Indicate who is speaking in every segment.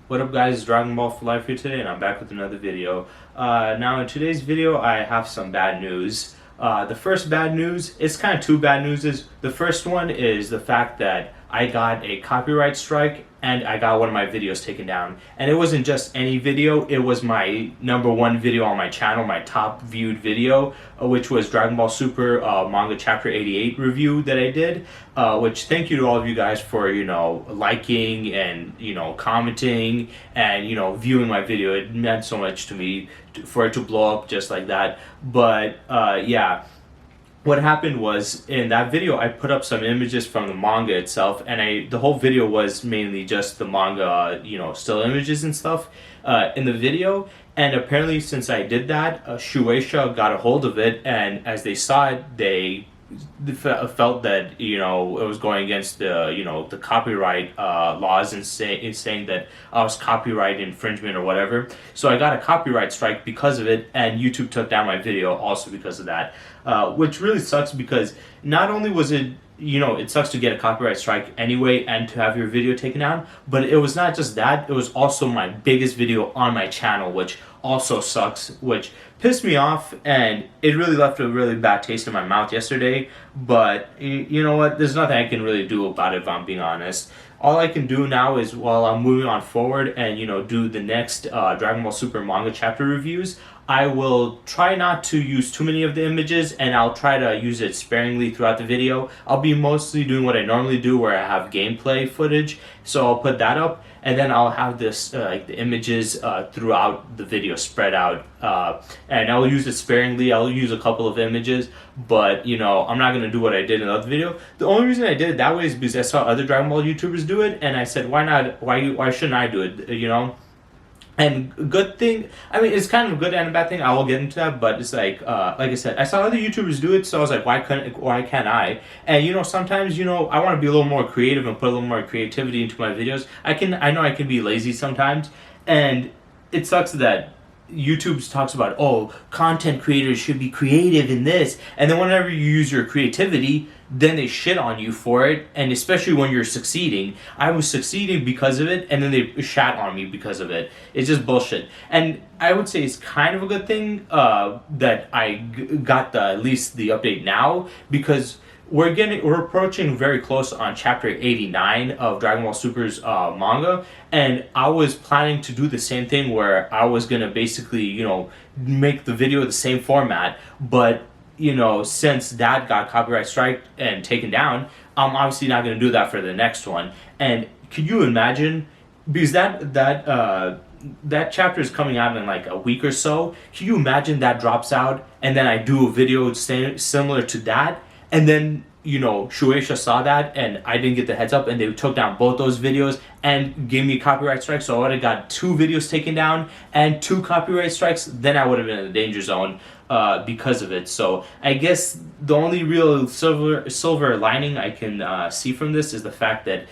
Speaker 1: What up guys, it's Dragon Ball for Life here today and I'm back with another video. Now in today's video I have some bad news. The first bad news, it's kind of two bad news. The first one is the fact that I got a copyright strike and I got one of my videos taken down. And it wasn't just any video, it was my #1 video on my channel, my top viewed video, which was Dragon Ball Super Manga Chapter 88 review that I did. Which thank you to all of you guys for, liking and, commenting and, viewing my video. It meant so much to me for it to blow up just like that. But yeah. What happened was in that video I put up some images from the manga itself, and the whole video was mainly just the manga, still images and stuff in the video. And apparently since I did that, Shueisha got a hold of it, and as they saw it, they felt that it was going against the copyright laws, and saying that I was copyright infringement or whatever. So I got a copyright strike because of it, and YouTube took down my video also because of that, which really sucks because not only was it it sucks to get a copyright strike anyway and to have your video taken down, but it was not just that, it was also my biggest video on my channel, which also sucks, which pissed me off, and it really left a really bad taste in my mouth yesterday. But you know what, there's nothing I can really do about it if I'm being honest. All I can do now is, while I'm moving on forward and do the next Dragon Ball Super manga chapter reviews, I will try not to use too many of the images, and I'll try to use it sparingly throughout the video. I'll be mostly doing what I normally do, where I have gameplay footage, so I'll put that up, and then I'll have this like the images throughout the video spread out, and I'll use it sparingly. I'll use a couple of images, but I'm not gonna do what I did in the other video. The only reason I did it that way is because I saw other Dragon Ball YouTubers do it, and I said, why not? Why shouldn't I do it? And good thing, I mean, it's kind of a good and a bad thing. I will get into that, but it's like I said, I saw other YouTubers do it, so I was like, why can't I? And sometimes I want to be a little more creative and put a little more creativity into my videos. I know I can be lazy sometimes, and it sucks that YouTube talks about, oh, content creators should be creative in this, and then whenever you use your creativity, then they shit on you for it. And especially when you're succeeding. I was succeeding because of it, and then they shat on me because of it. It's just bullshit. And I would say it's kind of a good thing that I got at least the update now, because we're approaching very close on chapter 89 of Dragon Ball Super's manga, and I was planning to do the same thing, where I was gonna basically make the video the same format, but since that got copyright strike and taken down, I'm obviously not gonna do that for the next one. And can you imagine, because that chapter is coming out in like a week or so, can you imagine that drops out and then I do a video similar to that, and then Shueisha saw that and I didn't get the heads up, and they took down both those videos and gave me a copyright strike, so I would have got 2 videos taken down and 2 copyright strikes. Then I would have been in the danger zone because of it. So I guess the only real silver lining I can see from this is the fact that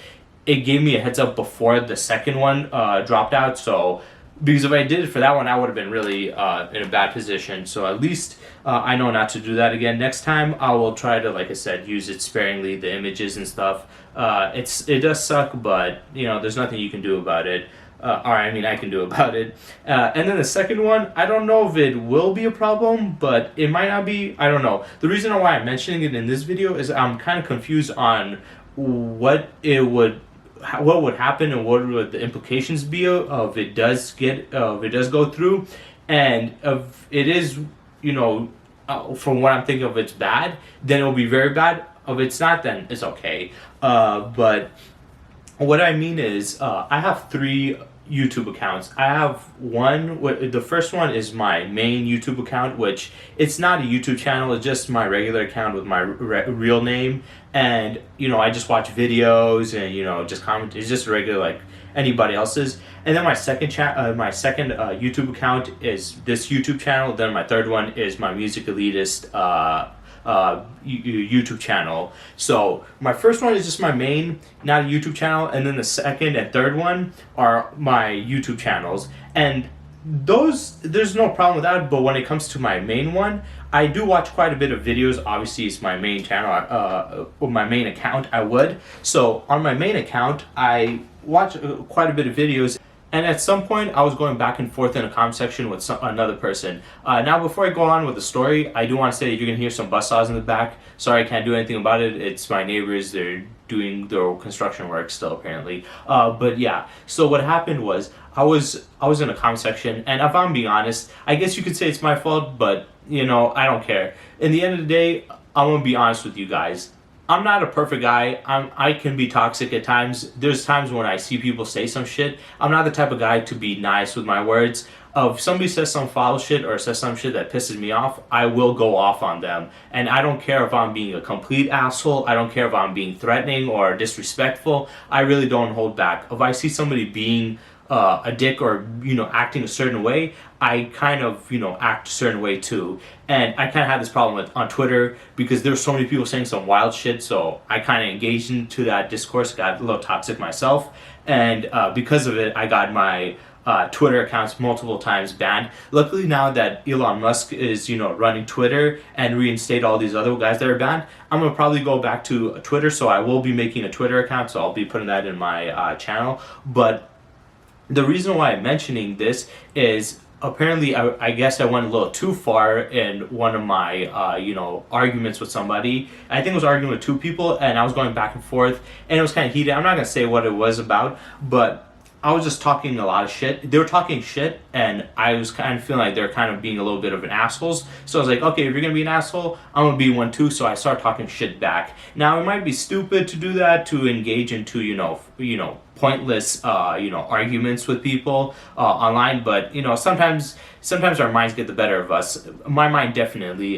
Speaker 1: it gave me a heads up before the second one dropped out. So because if I did it for that one, I would have been really in a bad position. So at least I know not to do that again. Next time I will try to, like I said, use it sparingly, the images and stuff. It does suck, but there's nothing you can do about it. I can do about it. And then the second one, I don't know if it will be a problem, but it might not be. I don't know. The reason why I'm mentioning it in this video is I'm kind of confused on what would happen and what would the implications be if it does go through. And if it is, from what I'm thinking of, it's bad, then it'll be very bad. If it's not, then it's okay. But what I mean is, I have 3 YouTube accounts. I have one, the first one is my main YouTube account, which it's not a YouTube channel, it's just my regular account with my real name. And I just watch videos and just comment. It's just regular like anybody else's. And then my second YouTube account is this YouTube channel. Then my third one is my Music Elitist YouTube channel. So my first one is just my main, not a YouTube channel, and then the second and third one are my YouTube channels. And those, there's no problem with that. But when it comes to my main one, I do watch quite a bit of videos. Obviously, it's my main channel, my main account. So on my main account, I watch quite a bit of videos. And at some point, I was going back and forth in a comment section with another person. Now, before I go on with the story, I do want to say that you're going to hear some buzzsaws in the back. Sorry, I can't do anything about it. It's my neighbors. They're doing their construction work still, apparently. But yeah, so what happened was I was in a comment section, and if I'm being honest, I guess you could say it's my fault, but I don't care. In the end of the day, I'm gonna be honest with you guys. I'm not a perfect guy. I can be toxic at times. There's times when I see people say some shit. I'm not the type of guy to be nice with my words. If somebody says some foul shit or says some shit that pisses me off, I will go off on them. And I don't care if I'm being a complete asshole. I don't care if I'm being threatening or disrespectful. I really don't hold back. If I see somebody being a dick or acting a certain way, I kind of act a certain way too. And I kind of had this problem on Twitter because there's so many people saying some wild shit, so I kind of engaged into that discourse, got a little toxic myself, and because of it I got my Twitter accounts multiple times banned. Luckily now that Elon Musk is running Twitter and reinstate all these other guys that are banned, I'm gonna probably go back to Twitter, so I will be making a Twitter account, so I'll be putting that in my channel. But the reason why I'm mentioning this is apparently I guess I went a little too far in one of my arguments with somebody. I think I was arguing with two people, and I was going back and forth, and it was kind of heated. I'm not gonna say what it was about, but I was just talking a lot of shit. They were talking shit, and I was kind of feeling like they're kind of being a little bit of an assholes. So I was like, okay, if you're gonna be an asshole, I'm gonna be one too. So I started talking shit back. Now it might be stupid to do that, to engage into pointless arguments with people online, but sometimes our minds get the better of us. My mind definitely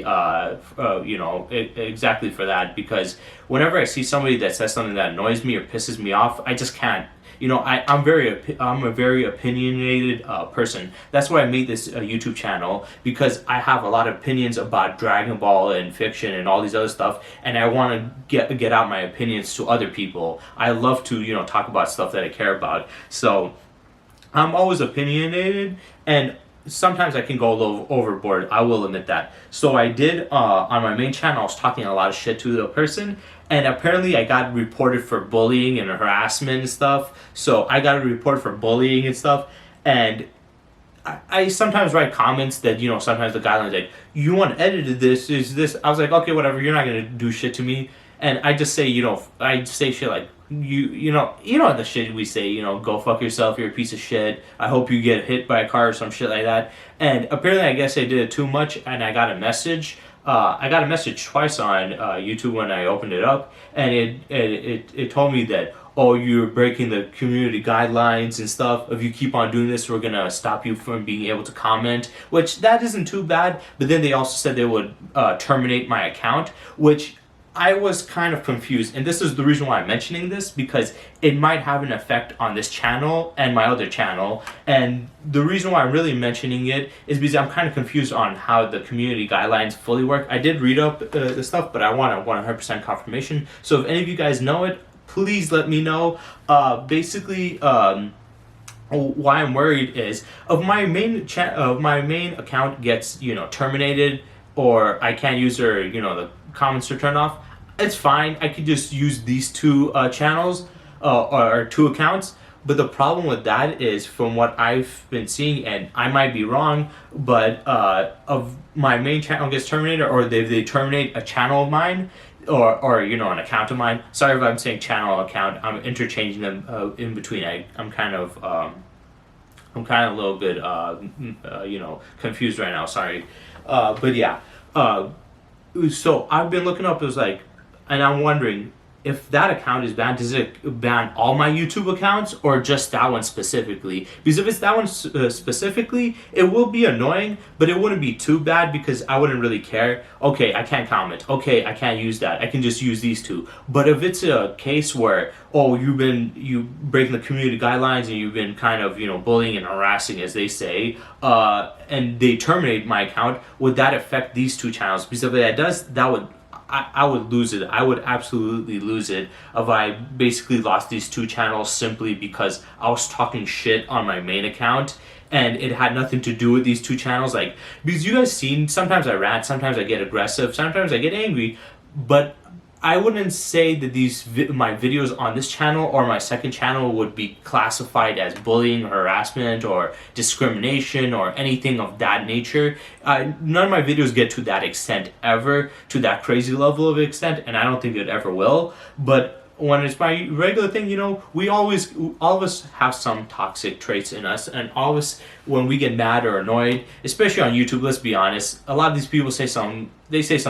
Speaker 1: exactly for that, because whenever I see somebody that says something that annoys me or pisses me off, I just can't. I'm a very opinionated person. That's why I made this YouTube channel, because I have a lot of opinions about Dragon Ball and fiction and all these other stuff, and I want to get out my opinions to other people. I love to talk about stuff that I care about. So I'm always opinionated, and sometimes I can go a little overboard. I will admit that. So I did on my main channel. I was talking a lot of shit to the person, and apparently I got reported for bullying and harassment and stuff. So I got a report for bullying and stuff, and I sometimes write comments that sometimes the guidelines like, you unedited this, is this. I was like, okay, whatever. You're not gonna do shit to me. And I just say I say shit like, you know the shit we say, go fuck yourself, you're a piece of shit, I hope you get hit by a car or some shit like that. And apparently I guess I did it too much, and I got a message. I got a message twice on YouTube when I opened it up, and it told me that, oh, you're breaking the community guidelines and stuff. If you keep on doing this, we're gonna stop you from being able to comment, which that isn't too bad. But then they also said they would terminate my account, which I was kind of confused, and this is the reason why I'm mentioning this, because it might have an effect on this channel and my other channel. And the reason why I'm really mentioning it is because I'm kind of confused on how the community guidelines fully work. I did read up the stuff, but I want a 100% confirmation. So if any of you guys know it, please let me know. Basically, why I'm worried is if my main account gets terminated, or I can't use their the comments are turned off, it's fine. I could just use these two channels or two accounts. But the problem with that is, from what I've been seeing, and I might be wrong, but of my main channel gets terminated, or they terminate a channel of mine, or an account of mine. Sorry if I'm saying channel account. I'm interchanging them in between. I'm kind of a little bit confused right now. Sorry, but yeah. So I've been looking up. It was like, and I'm wondering if that account is banned. Does it ban all my YouTube accounts, or just that one specifically? Because if it's that one specifically, it will be annoying, but it wouldn't be too bad because I wouldn't really care. Okay, I can't comment. Okay, I can't use that. I can just use these two. But if it's a case where, oh, you breaking the community guidelines and you've been kind of bullying and harassing, as they say, and they terminate my account, would that affect these two channels? Because if that does, I would lose it. I would absolutely lose it if I basically lost these two channels simply because I was talking shit on my main account, and it had nothing to do with these two channels. Like, because you guys seen, sometimes I rant, sometimes I get aggressive, sometimes I get angry, but I wouldn't say that my videos on this channel or my second channel would be classified as bullying, harassment, or discrimination or anything of that nature. None of my videos get to that extent ever, to that crazy level of extent, and I don't think it ever will. But when it's my regular thing, all of us have some toxic traits in us, and all of us, when we get mad or annoyed, especially on YouTube, let's be honest, a lot of these people say some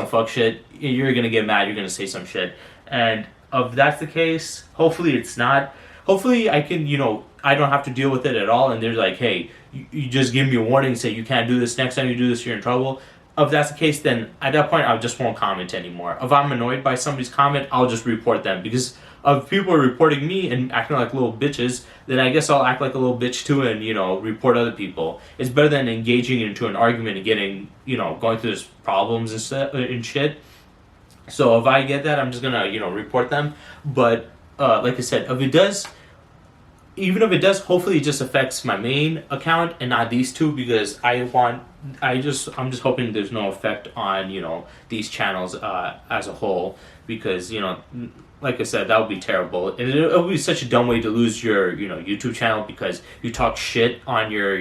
Speaker 1: fuck shit, you're gonna get mad, you're gonna say some shit, and if that's the case, hopefully it's not. Hopefully I can, I don't have to deal with it at all, and they're like, hey, you just give me a warning, say you can't do this, next time you do this, you're in trouble. If that's the case, then at that point, I just won't comment anymore. If I'm annoyed by somebody's comment, I'll just report them. Because if people are reporting me and acting like little bitches, then I guess I'll act like a little bitch too and, report other people. It's better than engaging into an argument and getting, going through this problems and shit. So if I get that, I'm just gonna, report them. But like I said, even if it does, hopefully it just affects my main account and not these two, because I'm just hoping there's no effect on, these channels as a whole, because, like I said, that would be terrible. And it would be such a dumb way to lose your, YouTube channel because you talk shit on your,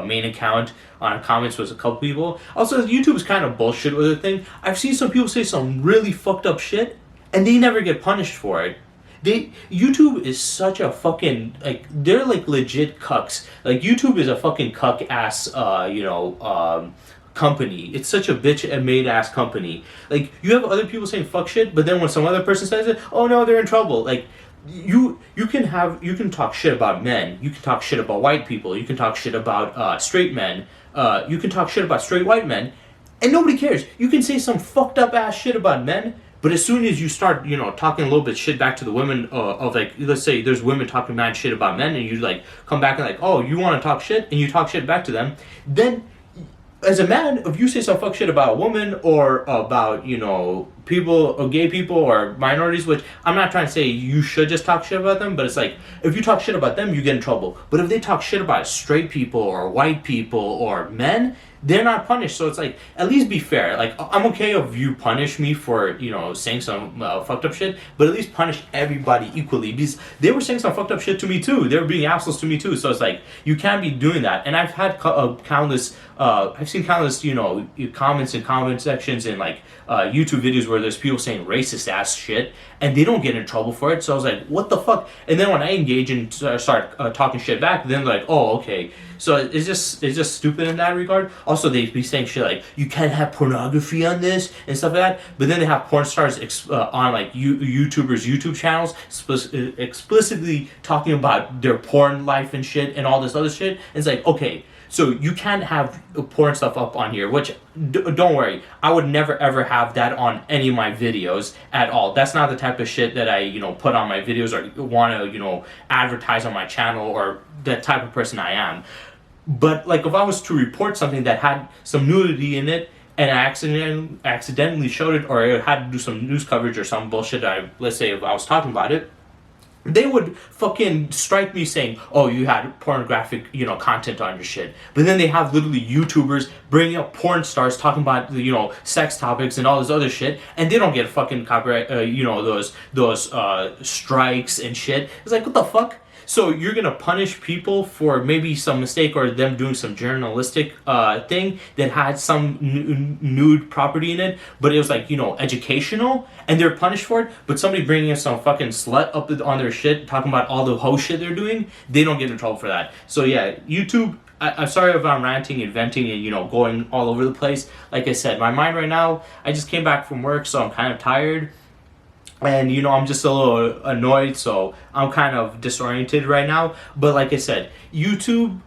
Speaker 1: main account on comments with a couple people. Also, YouTube is kind of bullshit with the thing. I've seen some people say some really fucked up shit and they never get punished for it. YouTube is such a fucking, they're like legit cucks. Like, YouTube is a fucking cuck ass, company. It's such a bitch and made ass company. Like, you have other people saying fuck shit, but then when some other person says it, oh no, they're in trouble. Like, you can talk shit about men. You can talk shit about white people. You can talk shit about straight men. You can talk shit about straight white men, and nobody cares. You can say some fucked up ass shit about men. But as soon as you start, talking a little bit shit back to the women of let's say there's women talking mad shit about men, and you come back and oh, you want to talk shit, and you talk shit back to them, then as a man, if you say some fuck shit about a woman or about, people or gay people or minorities, which I'm not trying to say you should just talk shit about them, but it's like, if you talk shit about them, you get in trouble. But if they talk shit about straight people or white people or men, they're not punished. So it's like, at least be fair. Like, I'm okay if you punish me for, saying some fucked up shit, but at least punish everybody equally, because they were saying some fucked up shit to me too. They were being assholes to me too. So it's like, you can't be doing that. And I've had I've seen countless, comments and comment sections in YouTube videos where there's people saying racist ass shit, and they don't get in trouble for it. So I was like, what the fuck? And then when I engage and start talking shit back, then they're like, oh, okay. So it's just stupid in that regard. Also, they be saying shit like, you can't have pornography on this and stuff like that. But then they have porn stars on YouTubers' YouTube channels explicitly talking about their porn life and shit and all this other shit. And it's like, okay, so you can't have porn stuff up on here, which, don't worry, I would never ever have that on any of my videos at all. That's not the type of shit that I, put on my videos or want to, advertise on my channel, or the type of person I am. But, if I was to report something that had some nudity in it, and I accidentally showed it, or I had to do some news coverage or some bullshit, let's say if I was talking about it, they would fucking strike me saying, oh, you had pornographic, content on your shit. But then they have literally YouTubers bringing up porn stars talking about, sex topics and all this other shit, and they don't get fucking copyright, those strikes and shit. It's like, what the fuck? So you're gonna punish people for maybe some mistake or them doing some journalistic thing that had some nude property in it, but it was educational, and they're punished for it. But somebody bringing in some fucking slut up on their shit, talking about all the hoe shit they're doing, they don't get in trouble for that. So yeah, YouTube. I'm sorry if I'm ranting and venting and going all over the place. Like I said, my mind right now. I just came back from work, so I'm kind of tired. And, I'm just a little annoyed, so I'm kind of disoriented right now. But like I said, YouTube,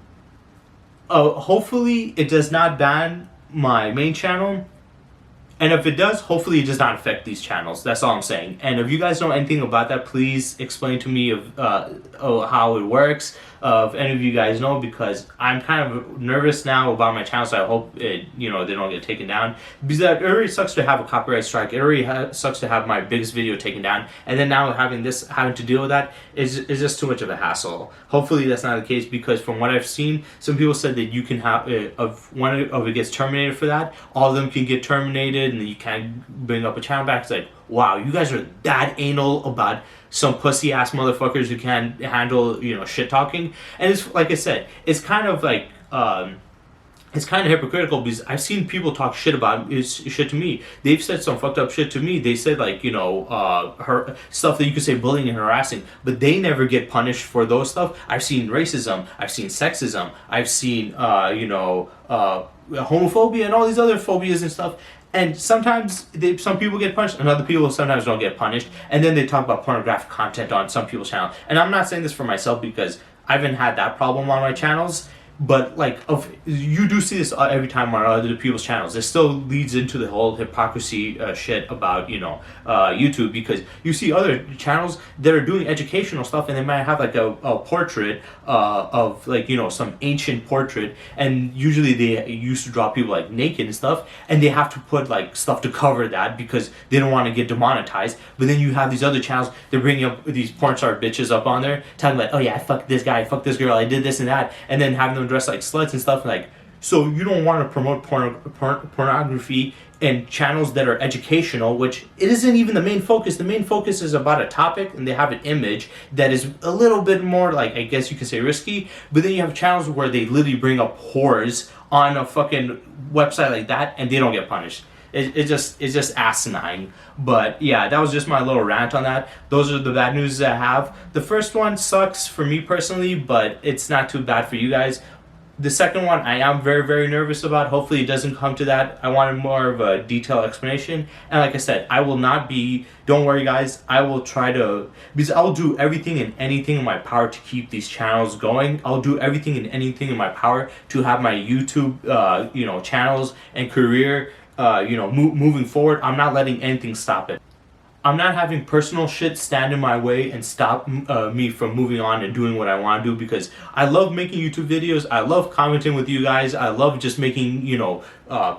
Speaker 1: hopefully it does not ban my main channel. And if it does, hopefully it does not affect these channels. That's all I'm saying. And if you guys know anything about that, please explain to me how it works. If any of you guys know, because I'm kind of nervous now about my channel, so I hope they don't get taken down. Because it already sucks to have a copyright strike. It already sucks to have my biggest video taken down, and then now having to deal with that is just too much of a hassle. Hopefully that's not the case, because from what I've seen, some people said that you can have if one of it gets terminated for that, all of them can get terminated, and then you can't bring up a channel back. It's like, wow, you guys are that anal about some pussy ass motherfuckers who can't handle, you know, shit talking. And it's like I said, it's kind of like it's kind of hypocritical because I've seen people talk shit about shit to me. They've said some fucked up shit to me. They said like, you know, her stuff that you could say bullying and harassing, but they never get punished for those stuff. I've seen racism, I've seen sexism, I've seen homophobia and all these other phobias and stuff. And sometimes some people get punished and other people sometimes don't get punished. And then they talk about pornographic content on some people's channel. And I'm not saying this for myself because I haven't had that problem on my channels. But like, you do see this every time on other people's channels. It still leads into the whole hypocrisy shit about, you know, YouTube, because you see other channels that are doing educational stuff and they might have like a portrait of like, you know, some ancient portrait, and usually they used to draw people like naked and stuff, and they have to put like stuff to cover that because they don't want to get demonetized. But then you have these other channels, they're bringing up these porn star bitches up on there talking about, oh yeah, I fucked this guy, I fucked this girl, I did this and that, and then having them dress like sluts and stuff. Like, so you don't want to promote pornography in channels that are educational, which it isn't even the main focus. The main focus is about a topic, and they have an image that is a little bit more, like, I guess you could say risky. But then you have channels where they literally bring up whores on a fucking website like that, and they don't get punished. It's just asinine. But yeah, that was just my little rant on that. Those are the bad news I have. The first one sucks for me personally, but it's not too bad for you guys. The second one I am very, very nervous about. Hopefully it doesn't come to that. I wanted more of a detailed explanation. And like I said, I will not be, don't worry guys, I will try to, because I'll do everything and anything in my power to keep these channels going. I'll do everything and anything in my power to have my YouTube, you know, channels and career, you know, moving forward. I'm not letting anything stop it. I'm not having personal shit stand in my way and stop me from moving on and doing what I want to do, because I love making YouTube videos. I love commenting with you guys. I love just making, you know,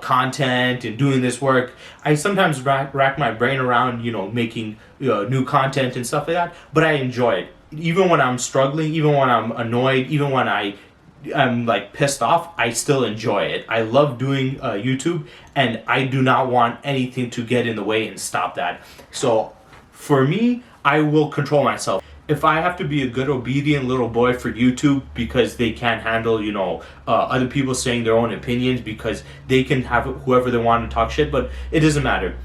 Speaker 1: content and doing this work. I sometimes rack my brain around, you know, making new content and stuff like that, but I enjoy it. Even when I'm struggling, even when I'm annoyed, even when I'm like pissed off, I still enjoy it. I love doing YouTube, and I do not want anything to get in the way and stop that. So for me, I will control myself. If I have to be a good obedient little boy for YouTube because they can't handle, you know, other people saying their own opinions, because they can have whoever they want to talk shit, but it doesn't matter.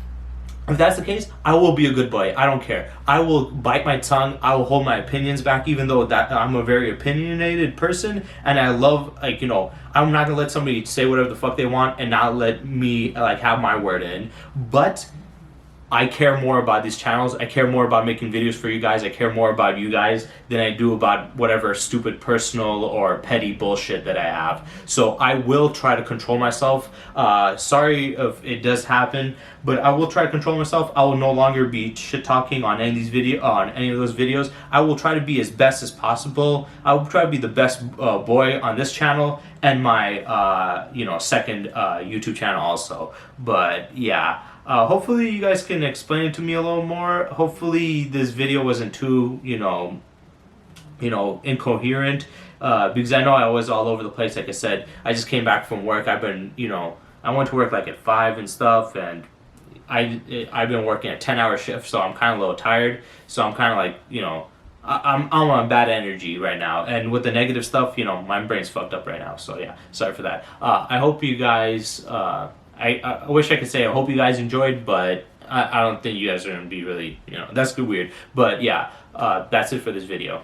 Speaker 1: If that's the case, I will be a good boy. I don't care. I will bite my tongue. I will hold my opinions back, even though that I'm a very opinionated person, and I love, like, you know, I'm not gonna let somebody say whatever the fuck they want and not let me like have my word in. But I care more about these channels. I care more about making videos for you guys. I care more about you guys than I do about whatever stupid personal or petty bullshit that I have. So I will try to control myself. Sorry if it does happen, but I will try to control myself. I will no longer be shit talking on any of those videos. I will try to be as best as possible. I will try to be the best boy on this channel and my you know, second YouTube channel also. But yeah. Hopefully you guys can explain it to me a little more. Hopefully this video wasn't too, you know, incoherent, because I know I was all over the place. Like I said, I just came back from work. I've been, you know, I went to work like at 5 and stuff, and I've been working a 10-hour shift, so I'm kind of a little tired. So I'm kind of like, you know, I'm on bad energy right now, and with the negative stuff, you know, my brain's fucked up right now. So yeah, sorry for that. I hope you guys. I wish I could say I hope you guys enjoyed, but I don't think you guys are going to be really, you know, that's good weird. But yeah, that's it for this video.